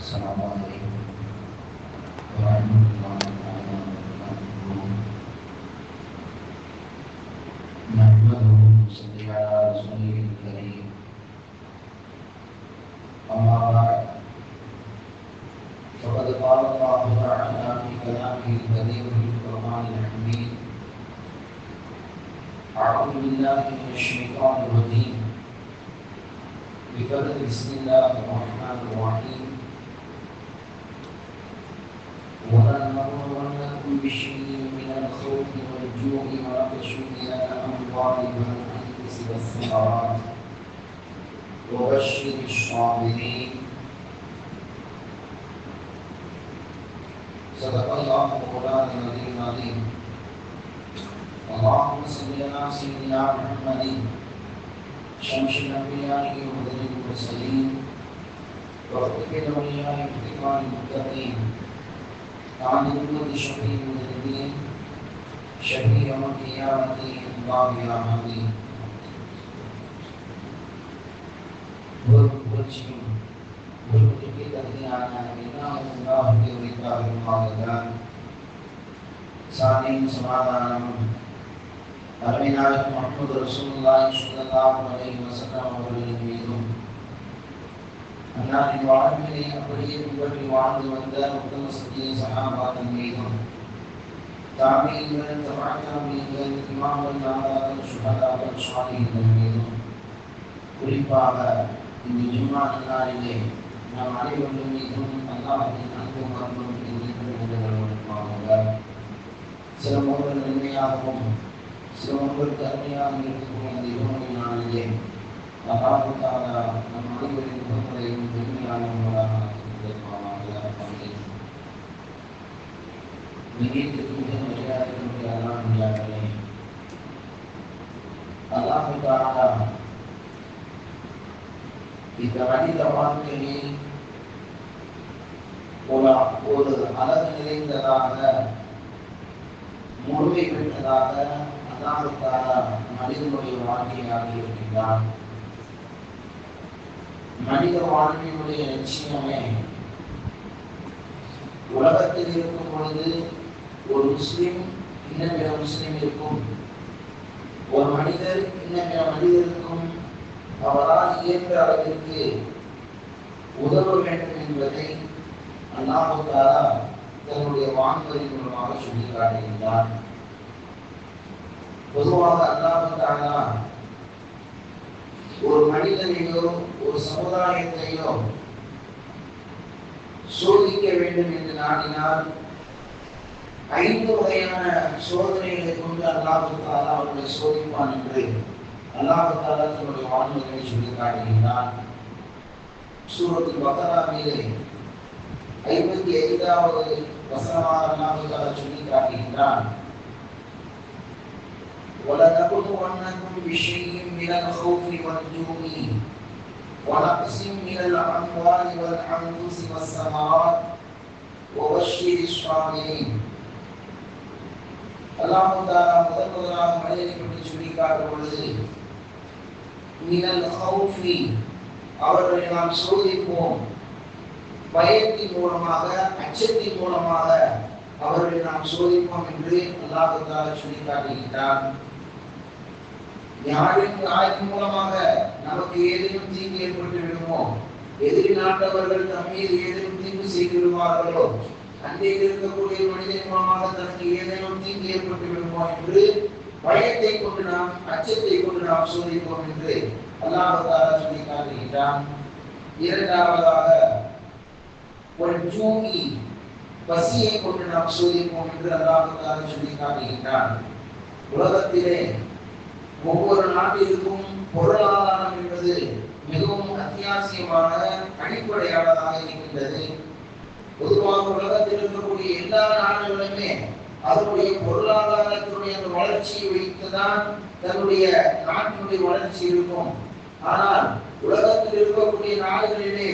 السلام عليكم ورحمة الله تعالى وبركاته. نحمده ونصلي على رسوله الكريم. أما بعد فقد قال الله تعالى في كلامه الكريم في القرآن الحميد: أعوذ بالله من الشيطان الرجيم. بسم الله الرحمن الرحيم. ولنبلونكم بشيء من الخوف والجوع ونقص من الأموال والأنفس والثمرات وبشر الصابرين. صدق الله مولانا العلي العظيم. اللهم صل على سيدنا محمد شمس الأنبياء وبدر المرسلين وخاتم الأولياء وختام المتقين عن الجود شفيع المذنبين شفيع يوم القيامة الله يا حبيب. புகழ்ச்சியும் ஒருவருக்கு தகுதியான அல்லாஹ்வுக்கு உரித்தாகும் சாந்தியும் சமாதானமும் அருமைநாயகம் முஹம்மது ரசூலுல்லாஹி ஸல்லல்லாஹு அலைஹி வஸல்லம் அவர்களின் மீதும் அன்னாரின் வாழ்வினை அப்படியே பின்பற்றி வாழ்ந்து வந்த உத்தம சத்திய சஹாபாக்கள் மீதும் தாபீன்கள், தபாத்தாபீன்கள், இமாம்கள், நாதாக்கள், சுஹதாக்கள், ஸாலிஹீன்கள் மீதும் குறிப்பாக இந்த ஜும்மா நாளிலே நாம் அனைவர்கள் மீதும் அல்லாஹ்வின் அன்பும் அருளும் சில முறைகள் நன்மையாகவும் சில முறைகளுக்கு அருமையாக இருக்கக்கூடிய அந்த இவனுடைய நாளிலே அல்லாஹ் தஆலா நம் அனைவரின் முகங்களையும் பெருமையானவர்களாக அல்லாஹ் தஆலா இந்த மனித வாழ்க்கையில் ஒரு அழகு நிறைந்ததாக முழுமை பெற்றதாக அல்லாஹ் தஆலா மனிதனுடைய வாழ்க்கையாக இருக்கின்றான். மனித வாழ்க்கையினுடைய லட்சியமே உலகத்தில் இருக்கும் பொழுது ஒரு முஸ்லிம் இன்னும் பிற முஸ்லிம் இருக்கும், ஒரு மனிதர் இன்னும் பிற மனிதருக்கும் அவரால் இயன்ற அளவிற்கு உதவ வேண்டும் என்பதை அல்லாஹ் தஆலா தன்னுடைய வான்வரின் மூலமாக சொல்லி காட்டுகின்றார். பொதுவாக அல்லாஹ் தஆலா ஒரு மனிதனையோ ஒரு சமுதாயத்தையோ சோதிக்க வேண்டும் என்று நாடினால் 5 வகையான சோதனைகளை கொண்டு அல்லாஹ் தஆலா அவர்களை சோதிப்பான் என்று அல்லாஹ் தஆலா தன்னுடைய வான்வரினை சொல்லி காட்டுகின்றார். சூரத்துல் பக்ராவிலே 55வது வசனமாக அல்லாஹ் தஆலா சொல்லி காட்டுகின்றார்: وَلَنَبْلُوَنَّكُمْ بِشَيْءٍ مِنَ الْخَوْفِ وَالْجُوعِ وَنَقْصٍ مِنَ الْأَمْوَالِ وَالْأَنْفُسِ وَالثَّمَرَاتِ وَبَشِّرِ الصَّابِرِينَ. அல்லாஹ் தஆலா முதலாக மனிதனை பற்றி சொல்லி காட்டும் பொழுது மினல் ஹௌஃபி அவர்களை நாம் சோதிப்போம், பயத்தின் மூலமாக அச்சத்தின் மூலமாக அவர்களை நாம் சோதிப்போம் என்று அல்லாஹ் தஆலா சொல்லி காட்டுகின்றார். யாரின் மூலமாக நமக்கு ஏதேனும் தீங்கு ஏற்பட்டு விடுமோ, எதிரி நாட்டவர்கள் நம் மீது ஏதேனும் தீங்கு செய்து விடுவார்களோ, அன்றைக்கு இருக்கக்கூடிய மனிதன் மூலமாக தனக்கு ஏதேனும் தீங்கு ஏற்பட்டு விடுமோ என்று பயத்தை கொண்டு நாம் அச்சத்தை கொண்டு நாம் சோதிப்போம் என்று அல்லாஹ் தஆலா சொல்லி காட்டுகின்றான். இரண்டாவதாக ஒரு ஜூஇ பசியை கொண்டு நாம் சோதிப்போம் என்று அல்லாஹ் தஆலா சொல்லி காட்டுகின்றான். உலகத்திலே ஒவ்வொரு நாட்டிற்கும் பொருளாதாரம் என்பது மிகவும் அத்தியாவசியமான அடிப்படையானதாக இருக்கின்றது. பொதுவாக உலகத்தில் இருக்கக்கூடிய எல்லா நாடுகளுமே அதனுடைய பொருளாதாரத்தினுடைய அந்த வளர்ச்சியை வைத்துதான் தன்னுடைய நாட்டினுடைய வளர்ச்சி இருக்கும். ஆனால் உலகத்தில் இருக்கக்கூடிய நாடுகளிலே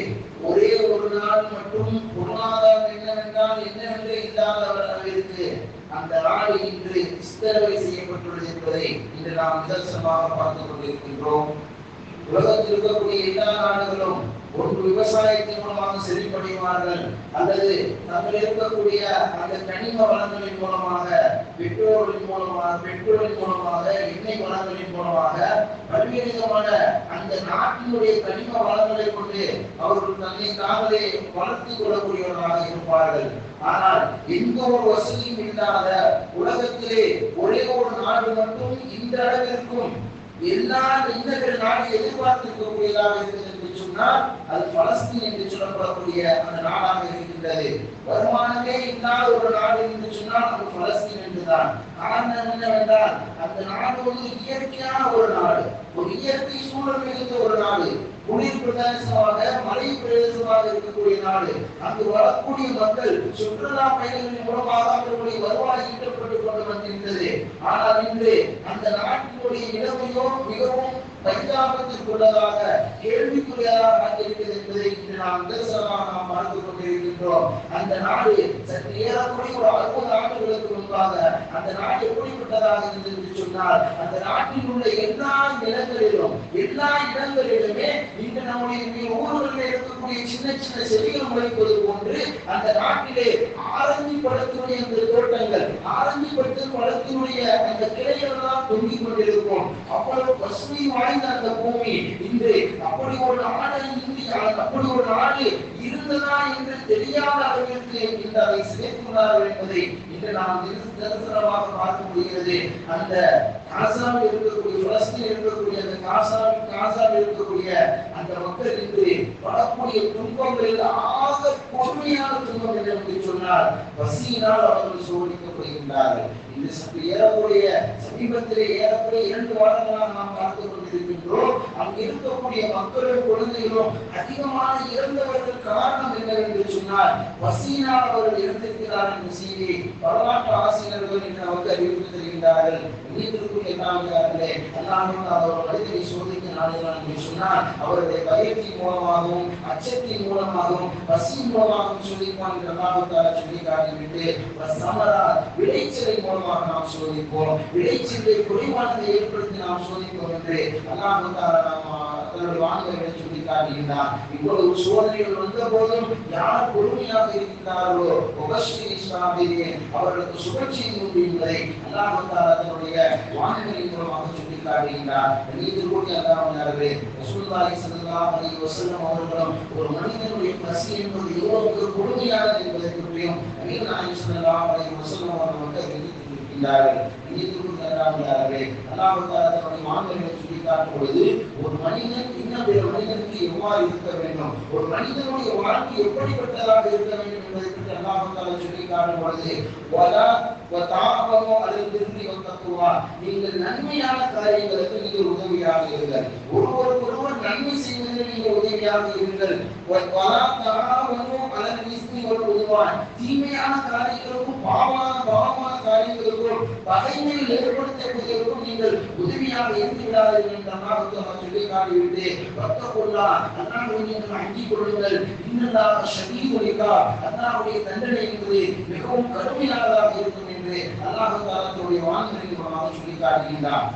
ஒரே ஒரு நாடு மற்றும் பொருளாதாரம் என்னவென்று இல்லாத அளவிற்கு அந்த நாடு இன்று ஸ்திரவை செய்யப்பட்டுள்ளது என்பதை இன்று நாம் நிதர்சனமாக பார்த்துக் கொண்டிருக்கின்றோம். உலகத்தில் இருக்கக்கூடிய எல்லா நாடுகளும் ஒன்று விவசாயத்தின் மூலமாக செழிப்படைவார்கள், அல்லது தங்கள் இருக்கக்கூடிய அந்த கனிம வளங்களின் மூலமாக, பெட்ரோலின் மூலமாக, எண்ணெய் வளங்களின் மூலமாக பல்வேறு விதமான அந்த நாட்டினுடைய கனிம வளங்களை கொண்டு அவர்கள் தன்னை தாங்களே வளர்த்துக் கொள்ளக்கூடியவர்களாக இருப்பார்கள். ஆனால் எந்த ஒரு வசதியும் இல்லாத உலகத்திலே ஒரே ஒரு நாடு மட்டும் இந்த அளவிற்கும் எல்லா இன்னர்கள் நாடு எதிர்பார்த்திருக்கக்கூடியதாக இருக்கிறது என்று சொன்னால் அது பலஸ்தீன் என்று சொல்லப்படக்கூடிய அந்த நாடாக இருக்கின்றது. வருமானமே இல்லாத ஒரு நாடு என்று சொன்னால் அது பலஸ்தீன் என்றுதான். காரணம் என்னவென்றால் அந்த நாடு ஒரு இயற்கையான ஒரு நாடு, ஒரு இயற்கை சூழல் மிகுந்த ஒரு நாடு, குளிர் பிரதேசமாக, மலை பிரதேசமாக இருக்கக்கூடிய நாடு. அங்கு வரக்கூடிய மக்கள் சுற்றுலா பயணிகளின் மூலமாக அவர்களுடைய வருவாய் ஈட்டப்பட்டுக் கொண்டு வந்திருந்தது. ஆனால் இன்று அந்த நாட்டினுடைய நிலைமையோ மிகவும் பரிதாபத்திற்குள்ளதாக, கேள்விக்குரியதாக இருக்கிறது என்பதை இன்று நாம் நிதர்சனமாக நாம் பார்த்துக் கொண்டிருக்கின்றோம். அந்த நாடு சற்று ஏறக்கூடிய ஒரு 60 ஆண்டுகளுக்கு முன்பாக அந்த நாடு எப்படிப்பட்டதாக இருந்தது என்று சொன்னால், அந்த நாட்டில் உள்ள எல்லா நிலங்களிலும், எல்லா இடங்களிலுமே இன்று நம்முடைய ஊர்களில் இருக்கக்கூடிய சின்ன சின்ன செடிகள் முளைப்பது போன்று அந்த நாட்டிலே ஆரஞ்சு பழத்தினுடைய அந்த தோட்டங்கள், ஆரஞ்சு பழத்தினுடைய அந்த கிளைகள் எல்லாம் தொங்கிக் கொண்டிருக்கும். அவ்வளவு பசுமை வாய்ந்த அந்த பூமி இன்று அப்படி ஒரு நாடு, இந்தியா அப்படி ஒரு நாடு இருந்ததா என்று தெரியாத அளவிற்கு இன்று அதை சிதைத்துள்ளார்கள் என்பதை இன்று நாம் நிதர்சனமாக பார்க்க முடிகிறது. அந்த காசாவில் இருக்கக்கூடிய, பலஸ்தீனில் இருக்கக்கூடிய அந்த காசாவில் இருக்கக்கூடிய அந்த மக்கள் இன்று படக்கூடிய துன்பங்களில் ஆக கொடுமையான துன்பம் என்று சொன்னால் பசியினால் அவர்கள் சோதிக்கப்படுகின்றார்கள். இது ஏறக்கூடிய சமீபத்திலே ஏறக்கூடிய 2 வாரங்களாக நாம் பார்த்துக் கொண்டிருக்கின்றோம். அங்கு இருக்கக்கூடிய மக்களும் குழந்தைகளும் அதிகமான இறந்தவர்கள் காரணம் என்னவென்று சொன்னால் பசியினால் அவர்கள் இறந்திருக்கிறார்கள் என்ற செய்தியை வரலாற்று ஆசிரியர்கள் என்று நமக்கு அறிவித்து தருகின்றார்கள். மனிதனை சோதிக்க நாடுகிறான் என்று சொன்னால் அவருடைய பயத்தின் மூலமாகவும், அச்சத்தின் மூலமாகவும், பசியின் மூலமாகவும் சோதிப்பான் என்று அல்லாஹ் சொல்லி காட்டிவிட்டு விளைச்சலை மூலமாக நாம் சோதிப்போம், விளைச்சலை குறைவானதை ஏற்படுத்தி நாம் சோதிப்போம் என்று அல்லாஹ் தன்னுடைய வானவர்களை சொல்லி காட்டுகின்றார். இவ்வளவு சோதனைகள் வந்த போதும் யார் பொறுமையாக இருக்கின்றார்களோ அவர்களுக்கு சுபட்சியை உண்டு என்பதை அல்லாஹ் தன்னுடைய வானவர்களின் மூலமாக சொல்லி காட்டுகின்றார். அவர்களும் ஒரு மனிதனுடைய பசி என்பது எவ்வளவு கொடுமையானது என்பதை பற்றியும் ஒரு மனிதன் இன்னும் மனிதனுக்கு எவ்வாறு இருக்க வேண்டும், ஒரு மனிதனுடைய வாழ்க்கை எப்படிப்பட்டதாக இருக்க வேண்டும் என்பதை பற்றி அல்லாஹ் சொல்லி காட்டும் பொழுது நீங்கள் நன்மையான காரியங்களுக்கு நீங்கள் உதவியாக இருங்கள், ஒருவர் நன்மை செய்வதில் நீங்கள் உதவியாக இருங்கள். தீமையான காரியங்களுக்கும் பாவமான காரியங்களுக்கும் பகைமையில் ஏற்படுத்தக்கூடியவர்களும் நீங்கள் உதவியாக இருந்து விடாதீர்கள் என்று அல்லாஹ் சொல்லி காட்டிவிட்டு நீங்கள் அஞ்சிக் கொள்ளுங்கள், இன்னல்லாஹ் ஷதீதுல் இகாப், அல்லாஹ்வுடைய தண்டனை என்பது மிகவும் கடுமையானதாக இருக்கும் என்று அல்லாஹ் தஆலாவுடைய வான்வெளியின் மூலமாக சொல்லி காட்டுகின்றார்.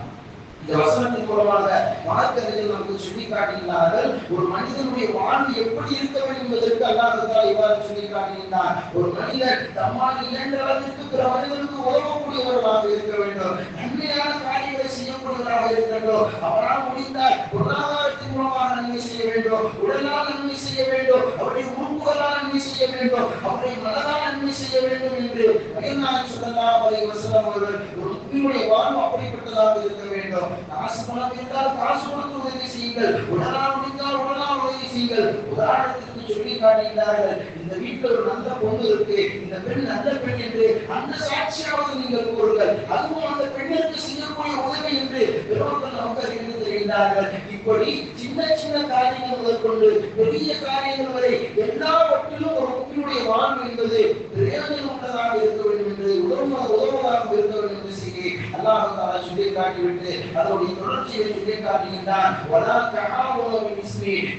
இந்த வசனத்தின் மூலமாக மார்க்கத்தில் நமக்கு சொல்லி காட்டுகிறார்கள் ஒரு மனிதனுடைய வாழ்வு எப்படி இருக்க வேண்டும் என்பதற்கு அல்லாஹ் தஆலா இவ்வாறு சொல்லி காட்டுகின்றார். ஒரு மனிதன் தம்மால் இயன்ற அளவிற்கு பிற மனிதனுக்கு உதவக்கூடியவர்களாக இருக்க வேண்டும், நன்மையான காரியங்களை செய்யக்கூடியவராக இருக்க வேண்டும். அவரால் முடிந்தால் பொருளாதாரத்தின் மூலமாக நன்மை செய்ய வேண்டும், உடலால் நன்மை செய்ய வேண்டும், அவருடைய உறுப்புகளால் நன்மை செய்ய வேண்டும், அவருடைய மனதால் நன்மை செய்ய வேண்டும் என்று நபிகள் ஸல்லல்லாஹு அலைஹி வஸல்லம் அவர்கள் ஒரு முஸ்லிமுடைய வாழ்வு அப்படிப்பட்டதாக இருக்க வேண்டும். காசு பணம் இருந்தால் காசு கொடுத்து உதவி செய்யுங்கள், உடலால் முடிந்தால் உடலால் உதவி செய்யுங்கள். உதாரணத்திற்கு சொல்லி காட்டுகிறார்கள், இந்த வீட்டில் ஒரு நல்ல பொண்ணு இருக்கு, இந்த பெண் நல்ல பெண் என்று அந்த சாட்சியாவது நீங்கள் கூறுங்கள், அதுவும் அந்த பெண்ணிற்கு செய்யக்கூடிய உதவி என்று பெருமக்கள் நமக்கு அறிந்து தருகின்றார்கள். இப்படி சின்ன சின்ன காரியங்கள் முதற்கொண்டு பெரிய காரியங்கள் வரை எல்லாவற்றிலும் ஒரு முக்கிய வாழ்வு என்பது பிரயோஜனம் உள்ளதாக இருக்க வேண்டும் என்று உதவுவதாக இருக்க வேண்டும் என்று செய்தி அல்லாஹ் தஆலா சொல்லி காட்டிவிட்டு அதனுடைய தொடர்ச்சியை சொல்லி காட்டுகின்றான்.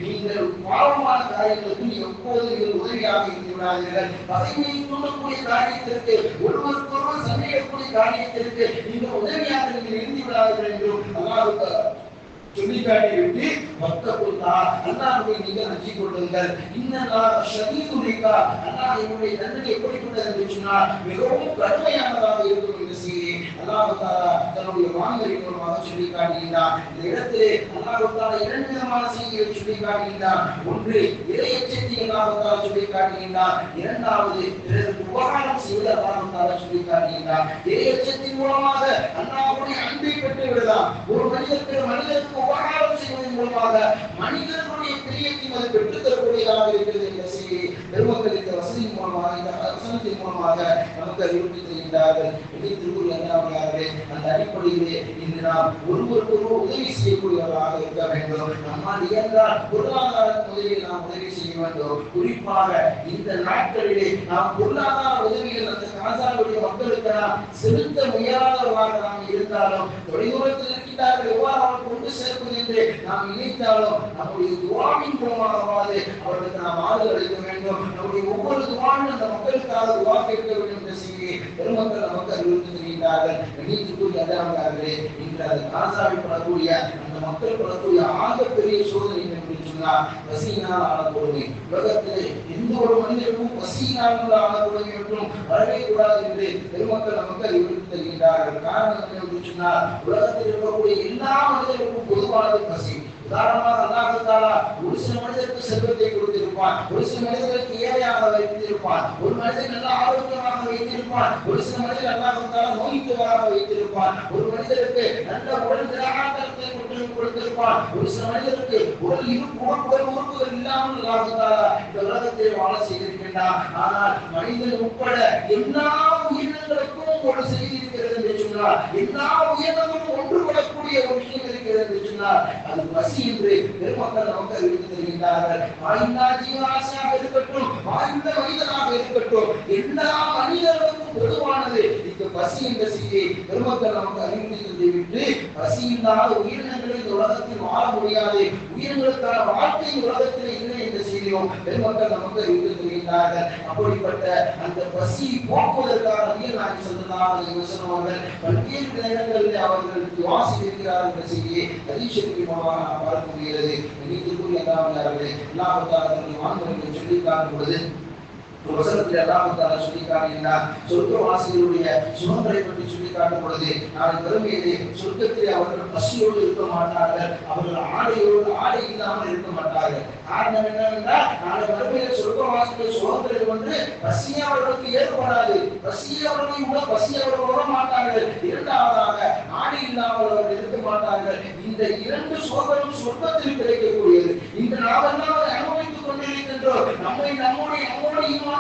நீங்கள் பாவமான காரியங்களுக்கு எப்போது உதவியாக இருந்து விடாதீர்கள், பகைமையை தூண்டக்கூடிய காரியத்திற்கு, ஒருவருக்கொருவர் சண்டையிடக்கூடிய காரியத்திற்கு நீங்கள் உதவியாக நீங்கள் இருந்து விடாதீர்கள் என்றும் அல்லாஹ் சொல்லி காட்டிவிட்டு வத்தகுல்லா அல்லாஹ்வை நீங்கள் அஞ்சிக் கொள்ளுங்கள் இன்னல்லாஹ் ஷதீதுல் இகாப் அல்லாஹ்வுடைய தண்டனை எப்படிப்பட்டது என்று சொன்னால் மிகவும் கடுமையானதாக இருக்கும் என்று சொல்லி அல்லாஹ் தஆலா தன்னுடைய வான்களின் மூலமாக சொல்லி காட்டுகிறார். இந்த இடத்திலே அல்லாஹ் தஆலா இரண்டு விதமான செய்திகளை சொல்லி காட்டுகிறார். ஒன்று இறையச்சத்தை அல்லாஹ் தஆலா சொல்லி காட்டுகிறார். இரண்டாவது பிறருக்கு உபகாரம் செய்வது அல்லாஹ் தஆலா சொல்லி காட்டுகிறார். இறையச்சத்தின் மூலமாக அல்லாஹ்வுடைய அன்பை பெற்று விடலாம். ஒரு மனிதருக்கு உபகாரம் செய்வதன் மூலமாக மனிதர்களுடைய பிரியத்தை அது பெற்றுத் தரக்கூடியதாக இருக்கிறது என்ற செய்தி பெருமக்கள் இந்த வசதியின் மூலமாக இந்த வசனத்தின் மூலமாக நமக்கு அறிவுறுத்தி தருகின்றார்கள். அந்த அடிப்படையிலே இன்று நாம் ஒருவருக்கு உதவி செய்யக்கூடியவர்களாக இருக்க வேண்டும். நம்மால் இயன்றால் பொருளாதார உதவியை நாம் உதவி செய்ய வேண்டும். குறிப்பாக இந்த நாட்களிலே நாம் பொருளாதார உதவிகள் அந்த காசாவுடைய மக்களுக்கு நாம் செலுத்த முயலாதவர்களாக நாம் இருந்தாலும் தொலைதூரத்தில் இருக்கின்றார்கள் எவ்வாறு அவர்கள் கொண்டு சேர்ப்பது என்று நாம் நினைத்தாலும் நம்முடைய துவாவின் மூலமாகவாது அவர்களுக்கு நாம் ஆதரவு அளிக்க வேண்டும். நம்முடைய ஒவ்வொரு துவாவிலும் அந்த மக்களுக்காக துவா கேட்க வேண்டும் என்ற செய்தியை பெருமக்கள் நமக்கு அறிவுறுத்தி தருகின்றார்கள். கணித்துக்குரிய அல்லாஹ்வே இன்று அந்த காசாவில் படக்கூடிய அந்த மக்கள் படக்கூடிய ஆகப்பெரிய சோதனை என்று சொன்னால் பசியினால் ஆன கொடுமை. உலகத்திலே எந்த ஒரு மனிதனுக்கும் பசியினால் ஆன கொடுமை என்றும் வரவே கூடாது என்று பெருமக்கள் நமக்கு அறிவுறுத்தி தருகின்றார்கள். காரணம் என்று சொன்னால் உலகத்தில் இருக்கக்கூடிய எல்லா மனிதர்களுக்கும் பொதுவானது பசி. உதாரணமாக அல்லாஹ் தஆலா ஒரு சில மனிதருக்கு செல்வத்தை கொடுத்திருப்பான், ஒரு சில மனிதர்களுக்கு ஏழையாக வைத்திருப்பான், ஒரு மனிதன் நல்ல ஆரோக்கியமாக வைத்திருப்பான், ஒரு சில மனிதர் அல்லாஹ் தஆலா நோய்த்தவராக வைத்திருப்பான், ஒரு மனிதருக்கு நல்ல உடல் திராணத்தை கொடுத்திருப்பான், ஒரு சில மனிதருக்கு உடல் உறுப்புகள் இல்லாமல் அல்லாஹ் தஆலா இந்த உலகத்தில் வாழ செய்திருக்கின்றான். ஆனால் மனிதன் உட்பட எல்லா உயிரினங்களுக்கும் ஒரு செய்தி இருக்கிறது என்று சொன்னால், எல்லா உயிரினங்களும் ஒன்றுபடக்கூடிய ஒரு விஷயம் இருக்கிறது என்று சொன்னால் அது பசி என்று பெருமக்கள் நமக்கு அறிவித்து தருகின்றார்கள். வாயுள்ள ஜீவராசியாக இருக்கட்டும், வாயுள்ள மனிதனாக இருக்கட்டும், எல்லா மனிதர்களுக்கும் பொதுவானது இந்த பசி என்ற செய்தியை பெருமக்கள் நமக்கு அறிவித்து தந்துவிட்டு பசி இல்லாத உயிரினங்களை இந்த உலகத்தில் வாழ முடியாது, உயிரினங்களுக்கான வாழ்க்கை உலகத்தில் இல்லை என்ற செய்தியும் பெருமக்கள் நமக்கு அறிவித்து தருகின்றார்கள். அப்படிப்பட்ட அந்த பசி போக்குவதற்கான நாயகம் ஸல்லல்லாஹு அலைஹி வஸல்லம் அவர்கள் பல்வேறு நேரங்களில் அவர்கள் துஆ செய்திருக்கிறார்கள் என்ற செய்தியை ஹதீஸ் ஷரீஃபின் மூலமாக பார்க்க முடிகிறது. நீதிக்குரிய அல்லாஹ்வே அல்லாஹ் தஆலா தன்னுடைய வான்வழியை சொல்லி காட்டும் பொழுது ஒரு வசனத்தில் அல்லாஹ் தஆலா சொல்லி காட்டுகிறார். சொர்க்கவாசிகளுடைய சுகங்களை பற்றி சொல்லி காட்டும் பொழுது நாளை மறுமையிலே சொர்க்கத்திலே அவர்கள் பசியோடு இருக்க மாட்டார்கள், அவர்கள் ஆடை இல்லாமல் இருக்க மாட்டார்கள். காரணம் என்னவென்றால் நாளை மறுமையிலே சொர்க்கவாசிகள் சுகங்களை கொண்டு பசியே அவர்களுக்கு ஏற்படாது, பசியை அவர்கள் உணர மாட்டார்கள். இரண்டாவதாக ஆடை இல்லாமல் அவர்கள் இருக்க மாட்டார்கள். இந்த இரண்டு சுகங்களும் சொர்க்கத்தில் கிடைக்கக்கூடியது. இந்த நாமெல்லாம் அனுபவித்துக் கொண்டிருக்கின்றோம். நம்முடைய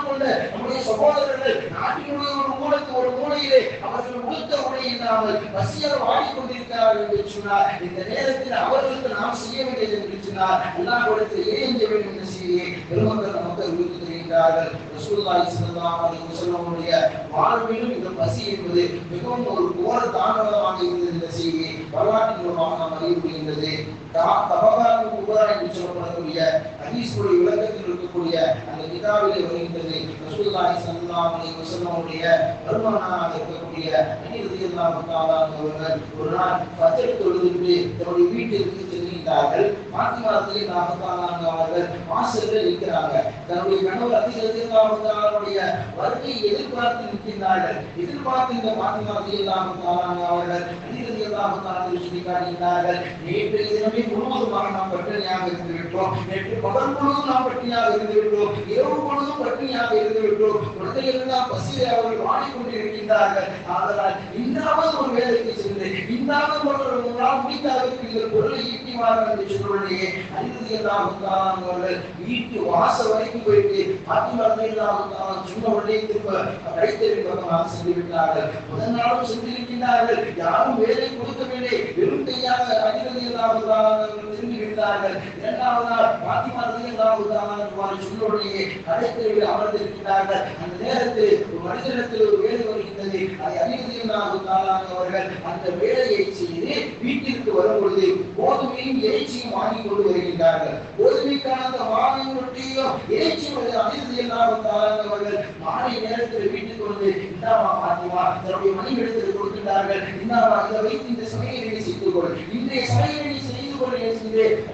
கொண்ட நம்முடைய சகோதரர்கள் நாட்டினுடைய ஒரு மூலையிலே அவர்கள் உடுத்த உடை இல்லாமல் பசியால் வாடிக்கொண்டிருக்கிறார்கள் என்று சொன்னார். இந்த நேரத்தில் அவர்களுக்கு நாம் செய்ய வேண்டியது என்று சொன்னார் அல்லாஹ்விடத்தில் ஏஞ்ச வேண்டும் என்ற செய்தியை பெருமக்கள் நமக்கு அறிவித்து தருகின்றார்கள். ரசூலுல்லாஹி ஸல்லல்லாஹு அலைஹி வஸல்லம் வாழ்விலும் இந்த பசி என்பது மிகவும் ஒரு கோர தாண்டவமாக இருந்தது என்ற செய்தியை வரலாற்றின் மூலமாக நாம் அறிய முடிகின்றது. தபகாத் குபரா என்று சொல்லப்படக்கூடிய ஹதீஸுடைய விளக்கத்தில் இருக்கக்கூடிய அந்த கிதாபிலே வருகின்றது. ரசூலுல்லாஹி ஸல்லல்லாஹு அலைஹி வஸல்லம் வருமானமாக இருக்கக்கூடிய அலி ரலியல்லாஹு தஆலா அவர்கள் ஒரு நாள் ஃபஜ்ர் தொழுதுவிட்டு தன்னுடைய வீட்டிற்கு செல்கிறார்கள். ஃபாத்திமா ரலியல்லாஹு தஆலா அவர்கள் வாசலில் நிற்கிறாங்க. தன்னுடைய கணவர் அலி ரலியல்லாஹு தஆலாவுடைய வருகையை எதிர்பார்த்து நிற்கிறார்கள். எதிர்பார்த்து இந்த ஃபாத்திமா ரலியல்லாஹு தஆலா அவர்கள் அலி ரலியல்லாஹு தஆலா சொல்லி காட்டுகிறார்கள், நேற்றைய தினமே முழுவதுமாக நாம் பட்டினியாக இருந்து விட்டோம், நேற்று பகல் முழுவதும் நாம் பட்டினியாக இருந்து விட்டோம், இரவு முழுவதும் பட்டினியாக இருந்து விட்டோம், குழந்தைகள் எல்லாம் பசியை அவர்கள் வாடிக்கொண்டிருக்கின்றார்கள். ஆதலால் இன்னாவது ஒரு வேலைக்கு சென்று இன்னாவது ஒரு நாள் முடித்தாதற்கு இந்த பொருளை ஈட்டிவார்கள் என்று சொல்லுடைய அலி ரலியல்லாஹு தஆலா அவர்கள் வீட்டு வாசல் வரைக்கும் போயிட்டு ஃபாத்திமா ரலியல்லாஹு தஆலா சொன்ன உடனே திரும்ப கைத்தறின் பக்கமாக சென்று விட்டார்கள். முதல் நாளும் சென்றிருக்கின்றார்கள், யாரும் வேலை கொடுக்கவில்லை, வெறும் கையாக அலி ரலியல்லாஹு தஆலா திரும்பி விட்டார்கள். இரண்டாவது நாள் ஃபாத்திமா ரலியல்லாஹு தஆலா சொன்ன உடனே கடைத்தறிவில் அமர்ந்திருக்கிறார்கள். அந்த நேரத்தில் ஒரு மனிதனிடத்தில் ஒரு வேலை வருகின்றது. அதை அலி ரலியல்லாஹு தஆலா அவர்கள் அந்த வேலையை செய்து வீட்டிற்கு வரும் பொழுது கோதுமையும் இறைச்சியும் வாங்கி கொண்டு வருகின்றார்கள். கோதுமைக்கான அந்த மாவையும் ரொட்டியும் இறைச்சியும் அலி ரலியல்லாஹு தஆலா அவர்கள் மாலை நேரத்தில் வீட்டுக்கு வந்து இந்தாமா ஃபாத்திமா தன்னுடைய மனைவியிடத்தில் கொடுக்கின்றார்கள். இந்தாமா இதை வைத்து இந்த சமையலை செய்து கொள், இன்றைய சமையலை செய்து முடித்துக் கொண்டு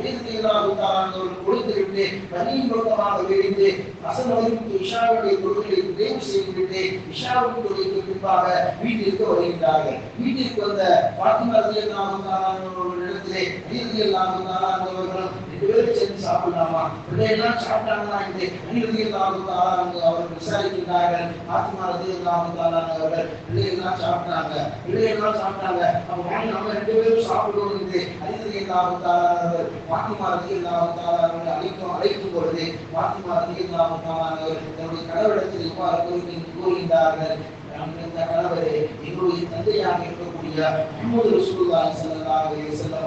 எழுந்து அவர்கள் கொடுத்துவிட்டு பணியின் பக்கமாக விரிந்து அசமதிக்கு இஷாவுடைய தொழுகையை நிறைவு செய்துவிட்டு இஷாவுக்கு தொழுகைக்கு பின்பாக வீட்டிற்கு வருகின்றார்கள். வீட்டிற்கு வந்த பாத்திமா ரலியல்லாஹு தஆலா அவர்களிடத்திலே ரலியல்லாஹு தஆலா அவர்களும் ரெண்டு பேரும் சேர்ந்து சாப்பிடலாமா, பிள்ளையெல்லாம் சாப்பிட்டாங்கன்னா என்று ரலியல்லாஹு தஆலா அவர்கள் விசாரிக்கின்றார்கள். பாத்திமா ரலியல்லாஹு தஆலா அவர்கள் பிள்ளையெல்லாம் சாப்பிட்டாங்க அப்ப வாங்க நம்ம ரெண்டு பேரும் சாப்பிடுவோம் என்று ரலியல்லாஹு தஆலா அவர்கள் பாத்திமா ரலியல்லாஹு தஆலா அவர்கள் அழைக்கும் பொழுது பாத்திமா ரலியல்லாஹு தஆலா அவர்கள் தன்னுடைய கணவரிடத்தில் இவ்வாறு கூறுகின்றார்கள், அந்த கணவரே, எங்களுடைய தந்தையாக இருக்கக்கூடிய முஹம்மது ரசூலுல்லாஹி ஸல்லல்லாஹு அலைஹி வஸல்லம்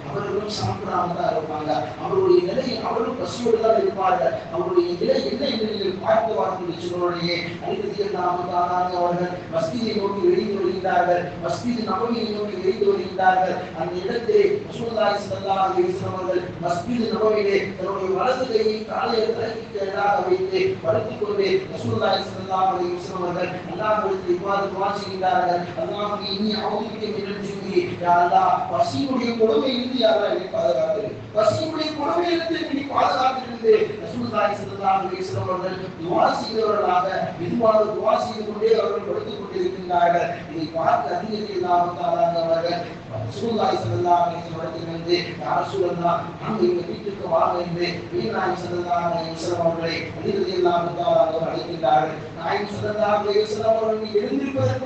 அவர்களும் சாப்பிடாம தான் இருப்பாங்க. அவருடைய நிலை, அவர்களும் பசியோடு தான் இருப்பார்கள். அவருடைய நிலை என்ன என்று நீங்கள் பார்த்து வாருங்கள் சொன்னோடையே ரலியல்லாஹு தஆலா அவர்கள் மஸ்ஜிதை நோக்கி வெளியே வருகின்றார்கள். மஸ்ஜித் நபவியை நோக்கி வெளியே வருகின்றார்கள். அந்த இடத்திலே ரசூலுல்லாஹி ஸல்லல்லாஹு அலைஹி வஸல்லம் அவர்கள் மஸ்ஜித் நபவியிலே தன்னுடைய வலது கையை காலை தலைக்கு எதிராக வைத்து படுத்துக் கொண்டு ரசூலுல்லாஹி ஸல்லல்லாஹு அலைஹி வஸல்லம் அவர்கள் அல்லாஹ்விற்கு இவ்வாறு துஆ செய்கிறார்கள், அல்லாஹ்வே இன்னி அஊது மினல் ஜுன்னி, யா அல்லாஹ் பசியுடைய கொடுமையிலிருந்து யா அல்லாஹ் என்னை பாதுகாத்து, பசியுடைய கொடுமையிலிருந்து என்னை பாதுகாத்து ரசூலுல்லாஹி ஸல்லல்லாஹு அலைஹி வஸல்லம் அவர்கள் துஆ செய்தவர்களாக மெதுவாக துஆ செய்து கொண்டே அவர்கள் படுத்துக் கொண்டிருக்கின்றார்கள். இதை பார்த்து ரலியல்லாஹு தஆலா அவர்கள் ரசூலுல்லாஹி ஸல்லல்லாஹு அலைஹி வஸல்லம் வந்து யா ரசூலல்லாஹ் நாங்கள் இந்த வீட்டுக்கு வாங்க என்று நாயகம் ஸல்லல்லாஹு அலைஹி வஸல்லம் அவர்களை ரலியல்லாஹு தஆலா அவர்கள் அழைக்கின்றார்கள். நாயகம் ஸல்லல்லாஹு அலைஹி வஸல்லம் அவர்கள் எழுந்திருப்பதற்கு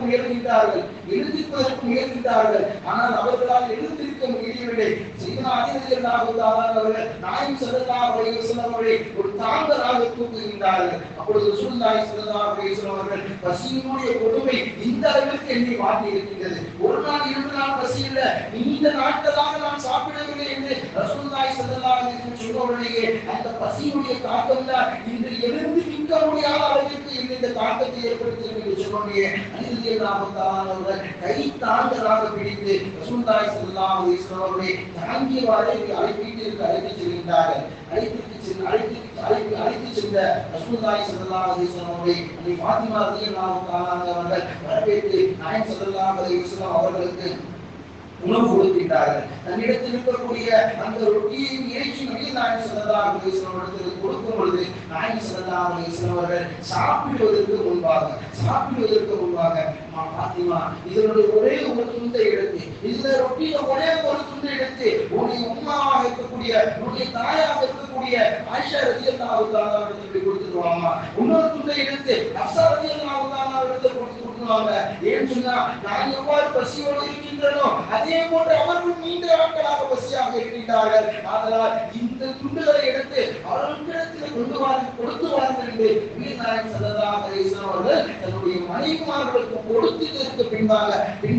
முயற்சித்தார்கள். ஆனால் அவர்களால் எழுந்திருக்க முடியவில்லை. சையதுனா அலி ரலியல்லாஹு தஆலா அவர்கள் நாயகம் ஸல்லல்லாஹு அலைஹி வஸல்லம் அவர்களை ஒரு தாங்கலாக தூக்குகின்றார்கள். அப்பொழுது ரசூலுல்லாஹி ஸல்லல்லாஹு அலைஹி வஸல்லம் அவர்கள் பசியினுடைய கொடுமை இந்த அளவிற்கு என்னை வாட்டி இருக்கின்றது, ஒரு நாள் இரண்டு நாள் பசி இல்ல, நீண்ட நாட்களாக நான் சாப்பிடவில்லை என்று ரசூலுல்லாஹி ஸல்லல்லாஹு அலைஹி வஸல்லம் சொன்னவுடனேயே அந்த பசியுடைய தாக்கம் தான் இன்று எழுந்து நிற்க முடியாத அளவிற்கு இந்த தாக்கத்தை ஏற்படுத்தியது என்று சொன்னோடனே ரலியல்லாஹு தஆலா அவர்கள் கை தாங்கலாக பிடித்து ரசூலுல்லாஹி ஸல்லல்லாஹு அலைஹி வஸல்லம் அவர்களை தாங்கியவாறே வீட்டிற்கு அழைத்துச் செல்கின்றார்கள். அழைத்து சென்ற ரசூலுல்லாஹி ஸல்லல்லாஹு அலைஹி வஸல்லம் அவர்களை ஃபாத்திமா ரலியல்லாஹு தஆலா அவர்கள் வரவேற்று நாயகம் ஸல்லல்லாஹு அலைஹி வஸல்லம் அவர்களுக்கு உணவு கொடுக்கின்றார்கள். தன்னிடத்தில் இருக்கக்கூடிய அந்த ரொட்டியையும் இறைச்சி நாயகம் ஸல்லல்லாஹு அலைஹி வஸல்லம் அவர்களுக்கு கொடுக்கும் பொழுது நாயகம் ஸல்லல்லாஹு அலைஹி வஸல்லம் அவர்கள் சாப்பிடுவதற்கு முன்பாக பாத்திமா, இதனுடைய ஒரே ஒரு துண்டை எடுத்து, இதுல ரொட்டியில ஒரே ஒரு துண்டை எடுத்து உன்னுடைய உம்மாவாக இருக்கக்கூடிய உன்னுடைய தாயாக இருக்கக்கூடிய ஆயிஷா ரலியல்லாஹு தஆலா அவர்களுக்கு கொடுத்துருவாங்க. இன்னொரு துண்டை எடுத்து ஹப்ஸா ரலியல்லாஹு தஆலா அவர்களுக்கு கொடுத்துருவாங்க. ஏன்னு சொன்னா நான் எவ்வாறு பசியோடு இருக்கின்றனோ அதே போன்று அவர்கள் நீண்ட நாட்களாக பசியாக இருக்கின்றார்கள். ஆதலால் இந்த துண்டுகளை எடுத்து அவர்களிடத்தில் கொடுத்து வாருங்கள் என்று நாயகம் ஸல்லல்லாஹு அலைஹி வஸல்லம் அவர்கள் தன்னுடைய மனைவிமார்களுக்கு கொடுத்ததற்கு பின்பாக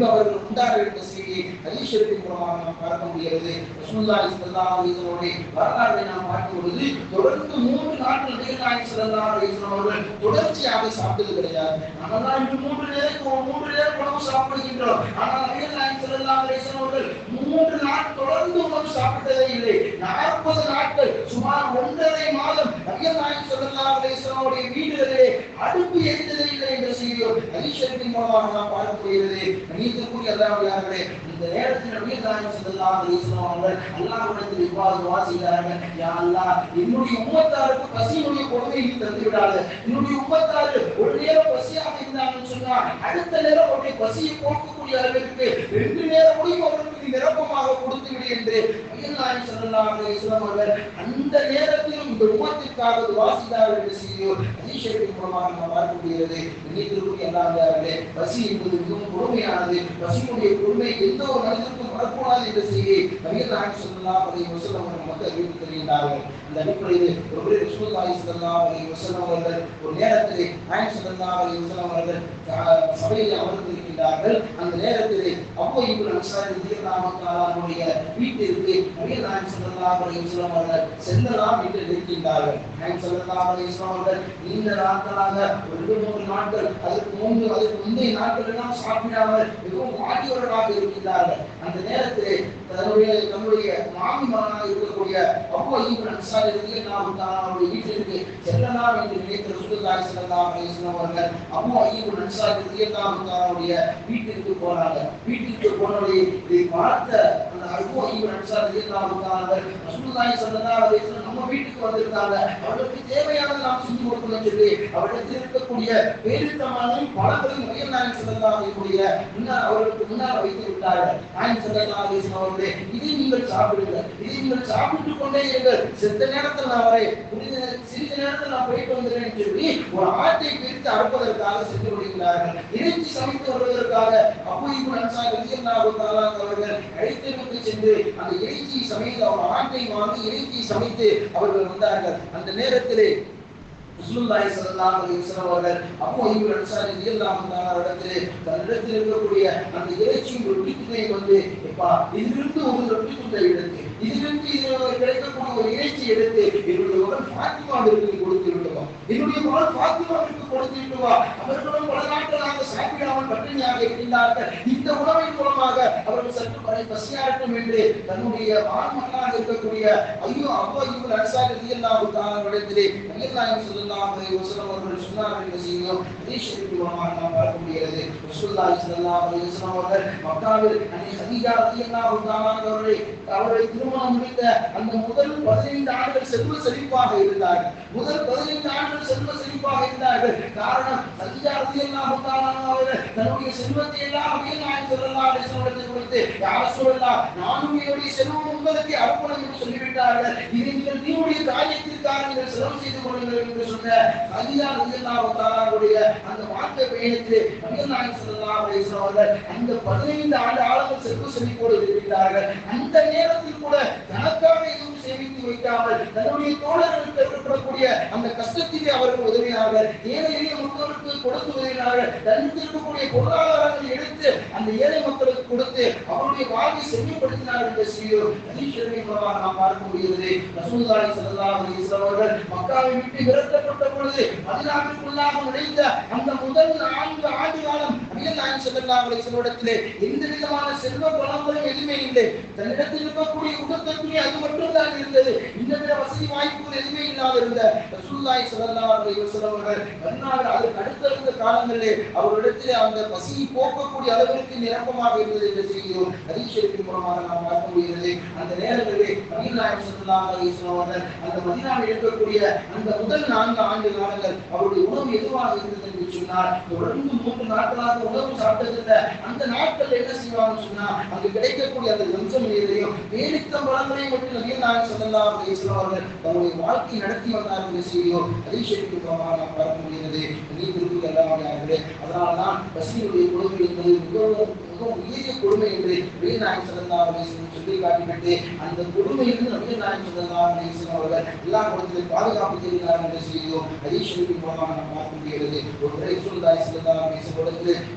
அவர்கள் உண்டாக இருந்த செய்தியை ஹதீஸ் ஷரீஃபின் மூலமாக நாம் பார்க்க முடிகிறது. ரசூலுல்லாஹி ஸல்லல்லாஹு அலைஹி வஸல்லம் வரலாற்றை நாம் பார்க்கும் பொழுது தொடர்ந்து 3 நாட்கள் நாயகம் ஸல்லல்லாஹு அலைஹி வஸல்லம் அவர்கள் தொடர்ச்சியாக சாப்பிட்டது கிடையாது. நம்மெல்லாம் இன்று 3 நேரம் உணவு சாப்பிடுகின்றோம். ஆனால் நாயகம் ஸல்லல்லாஹு அலைஹி வஸல்லம் அவர்கள் 3 நாள் தொடர்ந்து உணவு சாப்பிட்டதே இல்லை. 40 நாட்கள் சுமார் 1.5 மாதம் நாயகம் ஸல்லல்லாஹு அலைஹி வஸல்லம் அவருடைய வீடுகளிலே அடுப்பு எரிந்ததே இல்லை என்ற செய்தியை ஹதீஸ் ஷரீஃபின் மூலமாக நாம் பார்க்க முடிகிறது. கண்ணியத்திற்குரிய அல்லாஹ்விலே இந்த நேரத்தில் நபி நாயகம் ஸல்லல்லாஹு அலைஹி வஸல்லம் அவர்கள் அல்லாஹ்விடத்தில் இவ்வாறு துஆ செய்தார்கள், யா அல்லாஹ் என்னுடைய உம்மத்தாருக்கு பசியினுடைய கொடுமையை நீ தந்து விடாதே. என்னுடைய உம்மத்தார் ஒரு நேரம் பசியாக இருந்தாங்கன்னு சொன்னா அடுத்த நேரம் அவருடைய பசியை போக்கக்கூடிய அளவிற்கு 2 நேரம் முடியும் அவர்களுக்கு நீ நிரப்பமாக கொடுத்து விடு என்று நாயகம் ஸல்லல்லாஹு அலைஹி வஸல்லம் அவர்கள் அந்த நேரத்திலும் இந்த உம்மத்திற்காக துஆ செய்தார்கள் என்ற செய்தியை ஹதீஸ் ஷரீஃபின் மூலமாக நாம் பார்க்க முடிகிறது. கண்ணியத்திற்குரிய அல்லாஹ்விலே பசி என்பது மிகவும் கொடுமையானது. பசியுடைய கொடுமை எந்த ஒரு மனிதனுக்கும் வரக்கூடாது என்ற செய்தியை நாயகம் ஸல்லல்லாஹு அலைஹி வஸல்லம் அவர்கள் நமக்கு அறிவித்து தருகின்றார்கள். அந்த அடிப்படையில் ஒருவரே ரசூலுல்லாஹி ஸல்லல்லாஹு அலைஹி வஸல்லம் அவர்கள் ஒரு நேரத்தில் நாயகம் ஸல்லல்லாஹு அலைஹி வஸல்லம் அவர்கள் சபையில் அமர்ந்திருக்கின்றார்கள். அந்த நேரத்தில் அபூ இப்னு அன்சாரி ரலியல்லாஹு தஆலாவுடைய வீட்டிற்கு நாயகம் ஸல்லல்லாஹு அலைஹி வஸல்லம் அவர்கள் செல்லலாம் என்று நிற்கின்றார்கள். நாயகம் ஸல்லல்லாஹு அலைஹி வஸல்லம் அவர்கள் நீண்ட நாட்களாக இருந்தாங்க. ஒரு 2-3 நாட்கள் அதுக்கு முந்தைய நாட்கள் எல்லாம் சாப்பிடாமல் மிகவும் வாடியவர்களாக இருக்கின்றார்கள். அந்த நேரத்திலே தன்னுடைய மாமி மகனாக இருக்கக்கூடிய அபூ அய்யூப் அன்சாரி ரலியல்லாஹு தஆலா அவருடைய வீட்டிற்கு செல்லலாம் என்று நினைத்த ரசூலுல்லாஹி ஸல்லல்லாஹு அலைஹி வஸல்லம் அவர்கள் அபூ அய்யூப் அன்சாரி ரலியல்லாஹு தஆலாவுடைய வீட்டிற்கு போனாங்க. வீட்டிற்கு போனவரை இதை பார்த்த அந்த அபூ அய்யூப் அன்சாரி ரலியல்லாஹு தஆலா ரசூலுல்லாஹி ஸல்லல்லாஹு அலைஹி வஸல்லம் நம்ம வீட்டுக்கு வந்திருக்காங்க, அவர்களுக்கு தேவையானதை நாம் செஞ்சு கொடுக்கணும்னு சொல்லி அவரிடத்தில் இருக்கக்கூடிய பேரித்தமானையும் பழங்களையும் நபிகள் நாயகம் ஸல்லல்லாஹு அலைஹி வஸல்லம் அவர்களுக்கு முன்னால் வைத்து விட்டார்கள். நாயகம் ஸல்லல்லாஹு அலைஹி வஸல்லம் அவர்களே, இதை நீங்கள் சாப்பிடுங்கள், இதை நீங்கள் சாப்பிட்டுக் கொண்டே இருங்கள், செத்த நேரத்தில் நான் வரேன், சிறிது நேரத்தில் நான் போயிட்டு வந்துடுறேன் என்று சொல்லி ஒரு ஆட்டை பிரித்து அறுப்பதற்காக சென்று விடுகிறார்கள். இறைச்சி சமைத்து வருவதற்காக அபூ அய்யூப் அன்சாரி ரலியல்லாஹு தஆலா அவர்கள் அழைத்து சென்று அந்த இறைச்சி சமைத்து அவர் ஆட்டை வாங்கி இறைச்சி சமைத்து அவர்கள் வந்தார்கள். அந்த நேரத்திலே ரசூலுல்லாஹி ஸல்லல்லாஹு அலைஹி வஸல்லம் அவர்கள் அபூ அய்யூப் அன்சாரி ரலியல்லாஹு தஆலா அவரிடத்திலே தன்னிடத்தில் இருக்கக்கூடிய அந்த இறைச்சியும் ரொட்டியை வந்து எப்பா இதிலிருந்து ஒரு ரொட்டி துண்டை எடுத்து இதிலிருந்து கிடைக்கக்கூடிய ஒரு இறைச்சி எடுத்து என்னுடைய மகன் ஃபாத்திமாவிற்கு கொடுத்து விட்டுவா, என்னுடைய மகன் ஃபாத்திமாவிற்கு கொடுத்து விட்டுவா, அவர்களும் பல நாட்களாக சாப்பிடாமல் பட்டினியாக இருக்கின்றார்கள், இந்த உணவின் மூலமாக அவர்கள் சற்று பசியாற்றும் என்று தன்னுடைய ஆண்மகனாக இருக்கக்கூடிய அபூ அய்யூப் அன்சாரி ரலியல்லாஹு தஆலா அவரிடத்திலே நபிகள் நாயகம் ஸல்லல்லாஹு அலைஹி வஸல்லம் அவர்கள் சொன்னார்கள் என்ற செய்தியும் ஹதீஸ் ஷரீஃபில் நாம் பார்க்க முடிகிறது. ரசூலுல்லாஹி ஸல்லல்லாஹு அலைஹி வஸல்லம் அவர்கள் மக்காவில் அன்னை ஹதீஜா ரலியல்லாஹு தஆலா அவர்களை திருமணம் முடித்த அந்த முதல் 15 ஆண்டுகள் செல்வ செழிப்பாக இருந்தார்கள். முதல் 15 ஆண்டுகள் செல்வ செழிப்பாக இருந்தார்கள். காரணம் ஹதீஜா ரலியல்லாஹு தஆலா அவர்கள் தன்னுடைய செல்வத்தை எல்லாம் நபிகள் நாயகம் ஸல்லல்லாஹு அலைஹி வஸல்லம் கொடுத்து யா ரசூலல்லாஹ் நானும் என்னுடைய செல்வம் உங்களுக்கு அர்ப்பணம் என்று சொல்லிவிட்டார்கள், இதை நீங்கள் தீனுடைய காரியத்திற்காக நீங்கள் செலவு செய்து கொள்ளுங்கள் என்று சொன்ன ஹதீஜா ரலியல்லாஹு தஆலாவுடைய அந்த வாழ்க்கை பயணத்திலே நபிகள் நாயகம் ஸல்லல்லாஹு அலைஹி வஸல்லம் அவர்கள் அந்த 15 ஆண்டு ஆழங்கள் செல்வ செழிப்போடு இருக்கிறார்கள். அந்த நேரத்தில் கூட தனக்காக எதுவும் சேமித்து வைக்காமல் தன்னுடைய தோழர்களுக்கு ஏற்படக்கூடிய அந்த கஷ்டத்திலே அவர்கள் உதவினார்கள், ஏழை எளிய மக்களுக்கு கொடுத்து உதவினார்கள், தன்னிடத்தில் இருக்கக்கூடிய பொருளாதாரங்களை எடுத்து அந்த ஏழை மக்களுக்கு கொடுத்து அவருடைய வாழ்வை செம்மைப்படுத்தினார்கள் என்ற செய்தியை ஹதீஸ் ஷரீஃபில் நாம் பார்க்க முடிகிறது. ரசூலுல்லாஹி ஸல்லல்லாஹு அலைஹி வஸல்லம் அவர்கள் மக்காவை விட்டு விரட்டப்பட்ட பொழுது மதீனாவுக்குள்ளாக நுழைந்த அந்த முதல் 4 ஆண்டு காலம் நபிகள் நாயகம் ஸல்லல்லாஹு அலைஹி வஸல்லம் எந்த விதமான செல்வ வளங்களும் எதுவுமே இல்லை, தன்னிடத்தில் இருக்கக்கூடிய உடற்தன்மை அது மட்டும்தான் இருந்தது, இந்த வசதி வாய்ப்புகள் எதுவுமே இல்லாத இருந்த ரசூலுல்லாஹி ஸல்லல்லாஹு அலைஹி வஸல்லம் அவர்கள் மதீனாவில் அதற்கு அடுத்த காலங்களிலே அவரிடத்திலே அந்த பசியை போக்கக்கூடிய அளவிற்கு நிரப்பமாக இருந்தது என்ற செய்தியும் ஹதீஸ் ஷரீஃபின் மூலமாக நாம் பார்க்க முடிகிறது. அந்த நேரங்களிலே நபிகள் நாயகம் ஸல்லல்லாஹு அலைஹி வஸல்லம் அவர்கள் அந்த மதீனாவில் இருக்கக்கூடிய அந்த முதல் 4 ஆண்டு காலங்கள் அவருடைய உணவு எதுவாக இருந்தது என்று சொன்னால் தொடர்ந்து 3 நாட்களாக உணவு சாப்பிட்டதில்லை. அந்த நாட்கள் என்ன செய்வாங்கன்னு சொன்னா அங்கு கிடைக்கக்கூடிய அந்த லஞ்சம் நீரையும் பேரித்தம் பழங்களையும் மட்டும் நபிகள் நாயகம் ஸல்லல்லாஹு அலைஹி வஸல்லம் அவர்கள் தன்னுடைய வாழ்க்கை நடத்தி வந்தார்கள் என்ற செய்தியும் ஹதீஸ் ஷரீஃபின் மூலமாக நாம் பார்க்க முடிகிறது. அதனால்தான் பசியுடைய கொடுமை என்பது மிகவும் உயரிய கொடுமை என்று நபிகள் நாயகம் ஸல்லல்லாஹு அலைஹி வஸல்லம் சொல்லி காட்டிவிட்டு அந்த கொடுமையிலிருந்து நபிகள் நாயகம் ஸல்லல்லாஹு அலைஹி வஸல்லம் அவர்கள் எல்லா குணத்திலும் பாதுகாப்பு செய்கிறார்கள் என்ற செய்தியும் ஹதீஸ் ஷரீஃபின் மூலமாக நாம் பார்க்க முடிகிறது. ஒரு முறை ரசூலுல்லாஹி ஸல்லல்லாஹு அலைஹி வஸல்லம்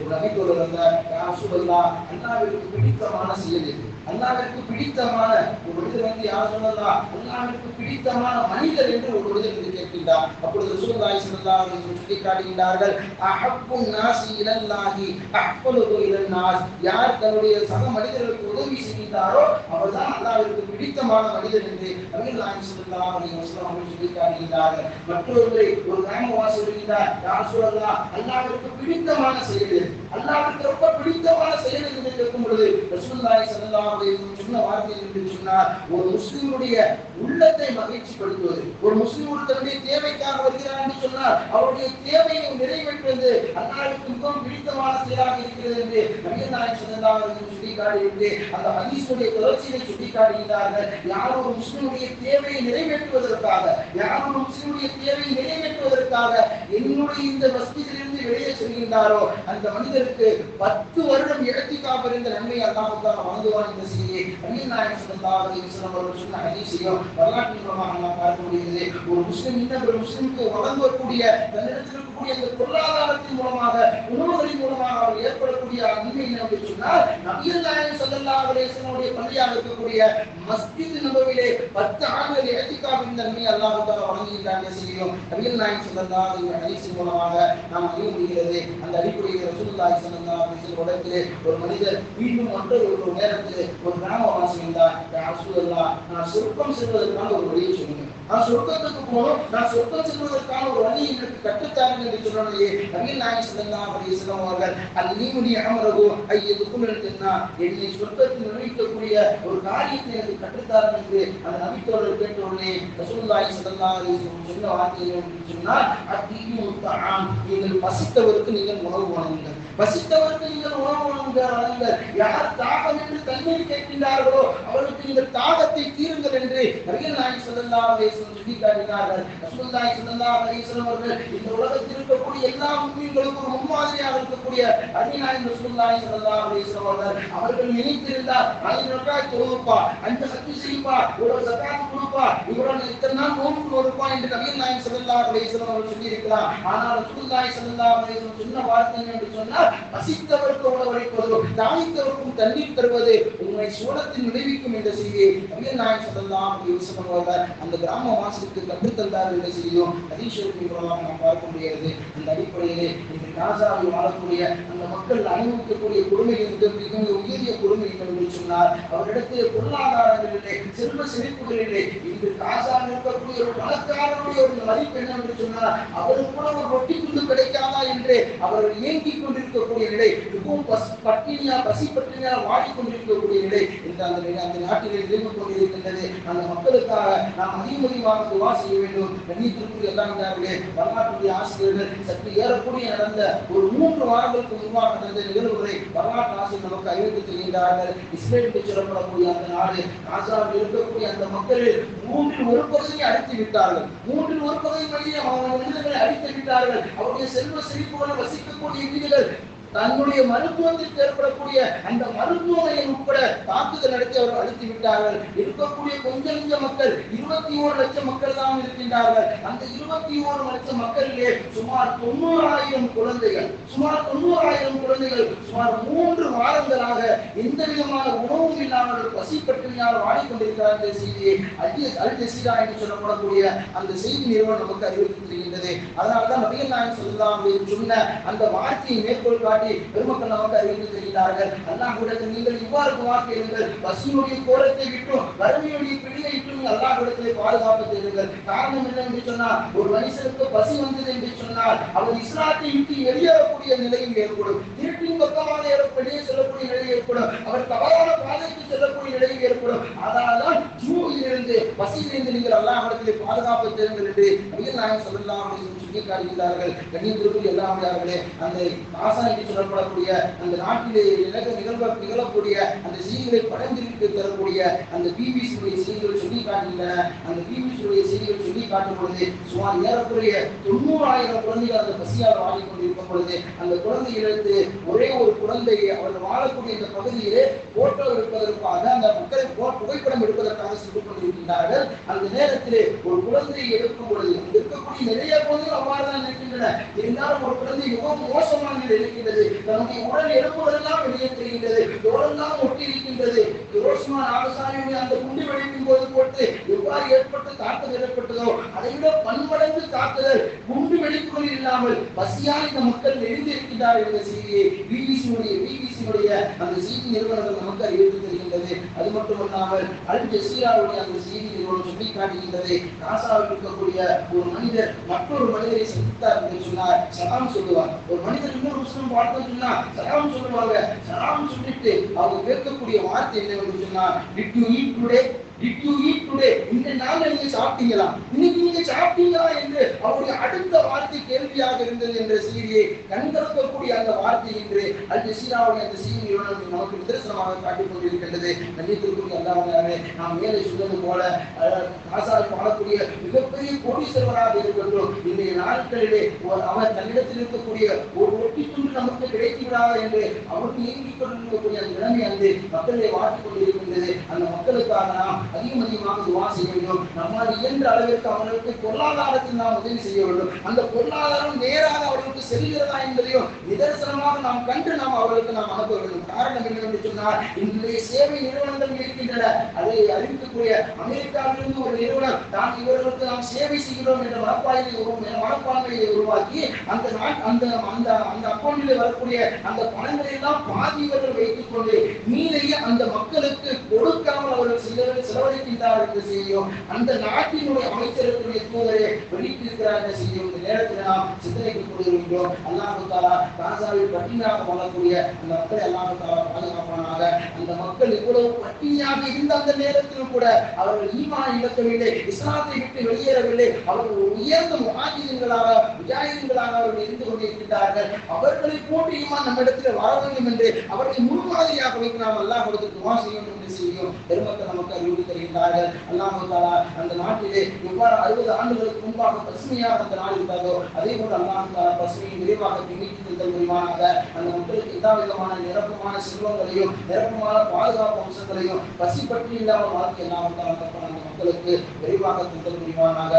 ஒரு நபி தோழர் வந்தார், யா ரசூலல்லாஹ் அல்லாஹ்விற்கு பிடித்தமான செயல் எது? அல்லாஹ்விற்கு பிடித்தமான ஒரு மனிதர் வந்து யா ரசூலல்லாஹ் அல்லாஹ்விற்கு பிடித்தமான மனிதர் என்று ஒரு மனிதர் கேட்கின்றார். அப்பொழுது ரசூலுல்லாஹி ஸல்லல்லாஹு அலைஹி வஸல்லம் சொல்லி காட்டுகின்றார்கள், அஹப்புன் நாஸி இலல்லாஹி அஹ்ஃபலுஹு இலன் நாஸ், யார் தன்னுடைய சக மனிதர்களுக்கு உதவி செய்கிறாரோ அவர்தான் அல்லாஹ்விற்கு பிடித்தமான மனிதர் என்று நபிகள் நாயகம் ஸல்லல்லாஹு அலைஹி வஸல்லம் அவர்கள் சொல்லி காட்டுகின்றார்கள். மற்றொருவரை ஒரு கிராமவாசி சொல்கிறார், யா ரசூலல்லாஹ் அல்லாஹ்விற்கு பிடித்தமான செயல், அல்லாஹ்விற்கு ரொம்ப பிடித்தமான செயல் என்று கேட்கும் பொழுது ரசூலுல்லாஹி ஸல்லல்லாஹு அலைஹி வஸல்லம் சொன்ன வார்த்தை என்று சொன்னார், ஒரு முஸ்லிமுடைய உள்ளத்தை மகிழ்ச்சிப்படுத்துவது. ஒரு முஸ்லிம் தன்னுடைய தேவைக்காக வருகிறார் என்று சொன்னால் அவருடைய தேவையை நிறைவேற்றுவது அல்லாஹ்வுக்கு மிகவும் பிடித்தமான செயலாக இருக்கிறது என்று நபிகள் நாயகம் ஸல்லல்லாஹு அலைஹி வஸல்லம் சொல்லி காட்டிவிட்டு அந்த ஹதீஸுடைய தொடர்ச்சியை சொல்லி காட்டுகிறார்கள். யார் ஒரு முஸ்லிமுடைய தேவையை நிறைவேற்றுவதற்காக, யார் ஒரு முஸ்லிமுடைய தேவையை நிறைவேற்றுவதற்காக என்னுடைய இந்த மஸ்ஜிதிலிருந்து வெளியே செல்கின்றாரோ அந்த மனிதருக்கு 10 வருடம் இஅ்திகாஃப் இருந்த நன்மை அல்லாஹ் தஆலா வழங்குவான் என்ற செய்தியை நபிகள் நாயகம் ஸல்லல்லாஹு அலைஹி வஸல்லம் அவர்கள் சொன்ன ஹதீஸையும் வரலாற்றின் மூலமாக நாம் பார்க்க முடிகிறது. ஒரு முஸ்லிம் இன்னொரு முஸ்லிமுக்கு வழங்கக்கூடிய தன்னிடத்தில் இருக்கக்கூடிய அந்த பொருளாதாரத்தின் மூலமாக உணவுகளின் மூலமாக அவர் ஏற்படக்கூடிய நன்மை என்னவென்று சொன்னால் நபிகள் நாயகம் ஸல்லல்லாஹு அலைஹி வஸல்லம் பள்ளியாக இருக்கக்கூடிய மஸ்ஜித் நபவியிலே 10 ஆண்டுகள் இஅ்திகாஃப் இருந்த நன்மை அல்லாஹ் தஆலா வழங்குகின்றான் என்ற செய்தியும் நபிகள் நாயகம் ஸல்லல்லாஹு என்பதாக இந்த ஹதீஸ் மூலமாக நாம் அறிய முடிகிறது. அந்த அடிப்படையில் ரசூலுல்லாஹி ஸல்லல்லாஹு அலைஹி வஸல்லம் இடத்திலே ஒரு மனிதர் மீண்டும் ஒரு நேரத்தில் ஒரு கிராமவாசி வந்தார். ரசூலுல்லாஹ், நான் சொர்க்கம் செல்வதற்கான ஒரு வழியை சொல்லுங்க, நான் சொர்க்கத்துக்கு போகணும், நான் சொர்க்கம் செல்வதற்கான ஒரு வழி எனக்கு கற்றுத்தாருங்க என்று சொன்னே நபிகள் நாயகம் ஸல்லல்லாஹு அலைஹி வஸல்லம் அவர்கள் அல்லீமுடி அமரகு ஐயதுக்குல் ஜன்னா, என்னை சொர்க்கத்தில் நுழைக்கக்கூடிய ஒரு காரியத்தை எனக்கு கற்றுத்தாருங்க என்று அந்த நபித்தோழர் கேட்ட உடனே ரசூலுல்லாஹி ஸல்லல்லாஹு அலைஹி வஸல்லம் சொன்ன வார்த்தை என்று சொன்னால் அத்தீமு தஆம், நீங்கள் பசித்தவருக்கு நீங்கள் உணவு வழங்குங்கள், பசித்தவருக்கு நீங்கள் உணவு வழங்குங்கள். யார் தாகம் என்று தண்ணீர் கேட்கின்றார்களோ அவர்களுக்கு நீங்கள் தாகத்தை தீருங்கள் என்று நபிகள் நாயகம் ஸல்லல்லாஹு அலைஹி வஸல்லம் சொல்லி காட்டினார்கள். ரசூலுல்லாஹி ஸல்லல்லாஹு அலைஹி வஸல்லம் அவர்கள் இந்த உலகத்தில் இருக்கக்கூடிய எல்லா முஸ்லிம்களுக்கும் முன்மாதிரியாக இருக்கக்கூடிய அருமைநாயகம் ரசூலுல்லாஹி ஸல்லல்லாஹு அலைஹி வஸல்லம் அவர்கள் நினைத்திருந்தார், 5 ரக்காத் தொழுப்பா, 5 ஹஜ் செய்ப்பா, ஒரு ஜகாத் கொடுப்பா, இவரோட இத்தனை நாள் நோன்பு நோற்பா என்று நபிகள் நாயகம் ஸல்லல்லாஹு அலைஹி வஸல்லம் அவர்கள் சொல்லி இருக்கிறார். ஆனால் ரசூலுல்லாஹி ஸல்லல்லாஹு அலைஹி வஸல்லம் சொன்ன வார்த்தை என்று சொன்னால் பசித்தவருக்கு உணவளிப்பது, தானித்தவருக்கும் தண்ணீர் தருவது உங்களை சூழத்தில் விளைவிக்கும் என்ற செய்தியை நபிகள் நாயகம் ஸல்லல்லாஹு அலைஹி வஸல்லம் அவர்கள் அந்த கிராமவாசிக்கு கற்றுத்தந்தார் என்ற செய்தியும் ஹதீஸ் ஷரீஃபின் மூலமாக நாம் பார்க்க முடிகிறது. அந்த அடிப்படையிலே இந்த காசாவில் வாழக்கூடிய அந்த மக்கள் அனுபவிக்கக்கூடிய கொடுமைகள் மிக உயரிய கொடுமை என்று சொன்னார். அவரிடத்தில் பொருளாதாரங்களிலே செல்வ செழிப்புகளிலே இன்று காசாவில் இருக்கக்கூடிய ஒரு பணக்காரனுடைய ஒரு மதிப்பு என்ன என்று சொன்னார், அவருக்கு கூட ஒரு ரொட்டி துண்டு கிடைக்காதா என்று அவர்கள் ஏங்கிக் கொண்டிருக்கக்கூடிய நிலை, மிகவும் பசி பட்டினியா வாடிக்கொண்டிருக்கக்கூடிய நிலை இந்த அந்த நாட்டிலே இருந்து கொண்டிருக்கின்றது. அந்த மக்களுக்காக நாம் அதிகமாக துவா செய்ய வேண்டும். கண்ணியத்திற்குரிய எல்லாம் வரலாற்றுடைய ஆசிரியர்கள் சற்று ஏறக்கூடிய நடந்த ஒரு 3 வாரங்களுக்கு முன்பாக நடந்த நிகழ்வுகளை வரலாற்று ஆசிரியர் நமக்கு அறிவித்து தெரிகின்றார்கள். இஸ்ரேல் என்று சொல்லப்படக்கூடிய அந்த நாடு, காசாவில் இருக்கக்கூடிய அந்த மக்களில் 1/3 பகுதியை அழித்து விட்டார்கள். 1/3 பகுதி மனிதர்களை அழித்து விட்டார்கள். அவருடைய செல்வ செழிப்போடு வசிக்கக்கூடிய வீடுகள் தன்னுடைய மருத்துவத்திற்கு ஏற்படக்கூடிய அந்த மருத்துவமனையை உட்பட தாக்குதல் நடத்தி அவர்கள் அழித்து விட்டார்கள். இருக்கக்கூடிய கொஞ்சம் மக்கள் 21 லட்சம் மக்கள் தான் இருக்கின்றார்கள். அந்த 21 லட்சம் மக்களிலே சுமார் 90,000 குழந்தைகள் சுமார் 3 வாரங்களாக எந்த விதமான உணவும் இல்லாமல் பசி பட்டினியால் வாடிக்கொண்டிருக்கிறார் என்ற செய்தியை அல் ஜஸீரா என்று சொல்லப்படக்கூடிய அந்த செய்தி நிறுவனம் நமக்கு அறிவித்து தெரிகின்றது. அதனால்தான் நபிகள் நாயகம் ஸல்லல்லாஹு அலைஹி வஸல்லம் சொன்ன அந்த வார்த்தையை மேற்கோள் காட்டி பெருமக்கள் நமக்கு அறிவித்து தெரிகிறார்கள். அல்லாஹ்விடத்தில் நீங்கள் இவ்வாறு துஆ கேளுங்கள், பசியுடைய கோலத்தை விட்டும் வறுமையுடைய பிடியை விட்டும் அல்லாஹ்விடத்திலே பாதுகாப்பு தேடுங்கள். காரணம் என்ன என்று சொன்னால், ஒரு மனுஷனுக்கு பசி வந்தது என்று சொன்னால் அவர் இஸ்லாத்தை விட்டு வெளியேறக்கூடிய நிலையும் ஏற்படும், திருட்டின் பக்கமாக வெளியே செல்லக்கூடிய நிலை ஏற்படும், அவர் தவறான பாதைக்கு செல்லக்கூடிய நிலையும் ஏற்படும். அதனால்தான் ஜூவிலிருந்து பசியிலிருந்து நீங்கள் அல்லாஹ்விடத்திலே பாதுகாப்பு தேடுங்கள் என்று நபிகள் நாயகம் ஸல்லல்லாஹு அலைஹி வஸல்லம் சொல்லி காட்டுகிறார்கள். கண்ணியத்திற்குரிய எல்லாமே அந்த காசா என்று சொல்லப்படக்கூடிய அந்த நாட்டிலே நிகழக்கூடிய அந்த செய்திகளை படம்பிடித்து தரக்கூடிய அந்த பிபிசியுடைய செய்திகள் சொல்லி காட்டுகின்றன. அந்த பிபிசியுடைய செய்திகள் சொல்லி காட்டும் பொழுது சுமார் ஏறக்குறைய 90,000 குழந்தைகள் அந்த பசியால் வாடிக்கொண்டிருக்கும் பொழுது அந்த குழந்தைகளுக்கு ஒரே ஒரு குழந்தையை அவர்கள் வாழக்கூடிய இந்த பகுதியிலே போட்டோ எடுப்பதற்காக அந்த மக்களை புகைப்படம் எடுப்பதற்காக சென்று கொண்டிருக்கின்றார்கள். அந்த நேரத்திலே ஒரு குழந்தையை எடுக்கும் பொழுது இருக்கக்கூடிய நிறைய குழந்தைகள் அவ்வாறுதான் இருக்கின்றன. இருந்தாலும் ஒரு குழந்தை மிகவும் மோசமான நிலை இருக்கின்றது. தன்னுடைய உடல் எலும்புகளெல்லாம் வெளியே தெரிகின்றது, தோலெல்லாம் ஒட்டி இருக்கின்றது. ஹிரோஷிமா நாகசாகியுடைய அந்த குண்டு வெடிக்கும் போது போட்டு எவ்வாறு ஏற்பட்டு தாக்குதல் ஏற்பட்டதோ அதை விட பன்மடங்கு தாக்குதல் குண்டு வெடிப்புகள் இல்லாமல் பசியால் இந்த மக்கள் எழுந்திருக்கின்றார் என்ற செய்தியை பிபிசியுடைய அந்த செய்தி நிறுவனங்கள் நமக்கு அறிவித்து தெரிகின்றது. அது மட்டுமல்லாமல் அல் ஜஸீராவுடைய அந்த செய்தி நிறுவனம் சொல்லி காட்டுகின்றது, காசாவில் இருக்கக்கூடிய ஒரு மனிதர் மற்றொரு மனிதரை சந்தித்தார் என்று சொன்னார், சலாம் சொல்லுவார். ஒரு மனிதர் இன்னொரு முஸ்லிம் பார்த்து சொன்னா சலாம் சொல்லுவாங்க. சலாம் சொல்லிட்டு அவங்க கேட்கக்கூடிய வார்த்தை என்னவென்று சொன்னா, did you eat today? Did you eat today? இந்த நாள்ல நீங்க சாப்பிட்டீங்களா? இன்னைக்கு நீங்க சாப்பிட்டீங்களா என்று அவருடைய அடுத்த வார்த்தை கேள்வியாக இருந்தது என்ற செய்தியை கண்கறக்கக்கூடிய அந்த வார்த்தை என்று அல் ஜஸீராவுடைய அந்த செய்தி நிறுவனம் நமக்கு நிதர்சனமாக காட்டிக் கொண்டிருக்கின்றது. கண்ணியத்திற்குரிய அல்லாஹ்வே, நாம் மேலே சொன்னது போல காசாவில் வாழக்கூடிய மிகப்பெரிய கோடீஸ்வரராக இருக்கின்றோம். இன்றைய நாட்களிலே அவர் தன்னிடத்தில் இருக்கக்கூடிய ஒரு ரொட்டி துண்டு நமக்கு கிடைக்கிறாரா என்று அவருக்கு இயங்கிக் கொண்டிருக்கக்கூடிய அந்த நிலைமை அந்த மக்களை வாட்டிக் கொண்டிருக்கின்றது. அந்த மக்களுக்காக நாம் அதிகமாக துவா செய்ய வேண்டும். நம்மால் இயன்ற அளவிற்கு அவர்களுக்கு பொருளாதாரத்தில் நாம் உதவி செய்ய வேண்டும். அந்த பொருளாதாரம் நேராக அவர்களுக்கு செல்கிறதா என்பதையும் நிதர்சனமாக நாம் கண்டு நாம் அவர்களுக்கு நாம் அனுப்ப வேண்டும். காரணம் என்னவென்று சொன்னால், இன்றைய சேவை நிறுவனங்கள் இருக்கின்றன. அதை அறிவிக்கக்கூடிய அமெரிக்காவிலிருந்து ஒரு நிறுவனம் தான் இவர்களுக்கு நாம் சேவை செய்கிறோம் என்ற மனப்பான்மையை உருவாக்கி அந்த அக்கௌண்டில் வரக்கூடிய அந்த பணங்களை எல்லாம் பாதி இவர்கள் வைத்துக் கொண்டு மீதைய அந்த மக்களுக்கு கொடுக்காமல் அவர்கள் செலவழிக்கின்றார் என்று செய்யும் அந்த நாட்டினுடைய அமைச்சர்களுடைய தூதரை வெளியிட்டிருக்கிறார் என்ற செய்யும் இந்த நேரத்தில் நாம் சிந்தனைக்கு கொண்டிருக்கின்றோம். அல்லாஹ் தஆலா காசாவில் பட்டினியாக வாழக்கூடிய அந்த மக்களை அல்லாஹ் தஆலா பாதுகாப்பானாக. அந்த மக்கள் இவ்வளவு பட்டினியாக இருந்த அந்த நேரத்திலும் கூட அவர்கள் ஈமான் இழக்கவில்லை, இஸ்லாத்தை விட்டு வெளியேறவில்லை. அவர்கள் உயர்ந்த முஜாஹிதீன்களாக அவர்கள் இருந்து கொண்டிருக்கிறார்கள். அவர்களை போன்று ஈமான் நம்மிடத்தில் வர வேண்டும் என்று அவர்களை முன்மாதிரியாக வைத்து நாம் அல்லாஹ் கொடுத்து துவா செய்ய வேண்டும் என்று செய்யும் பெருமக்கள் நமக்கு அறிவுறுத்தி தருகின்றார்கள். அல்லாஹ் தஆலா அந்த நாட்டிலே எவ்வாறு 60 ஆண்டுகளுக்கு முன்பாக பசுமையாக அந்த நாடு இருந்ததோ அதே போல அல்லாஹ் தஆலா பசுமையை விரைவாக பின்னிட்டு தந்தல் புரிவானாக. அந்த மக்களுக்கு எல்லா விதமான நிரப்பமான செல்வங்களையும் நிரப்பமான பாதுகாப்பு அம்சங்களையும் பசி பற்றி இல்லாமல் வாழ்க்கை அல்லாஹ் தஆலா அந்த மக்களுக்கு விரைவாக தந்தல் புரிவானாக.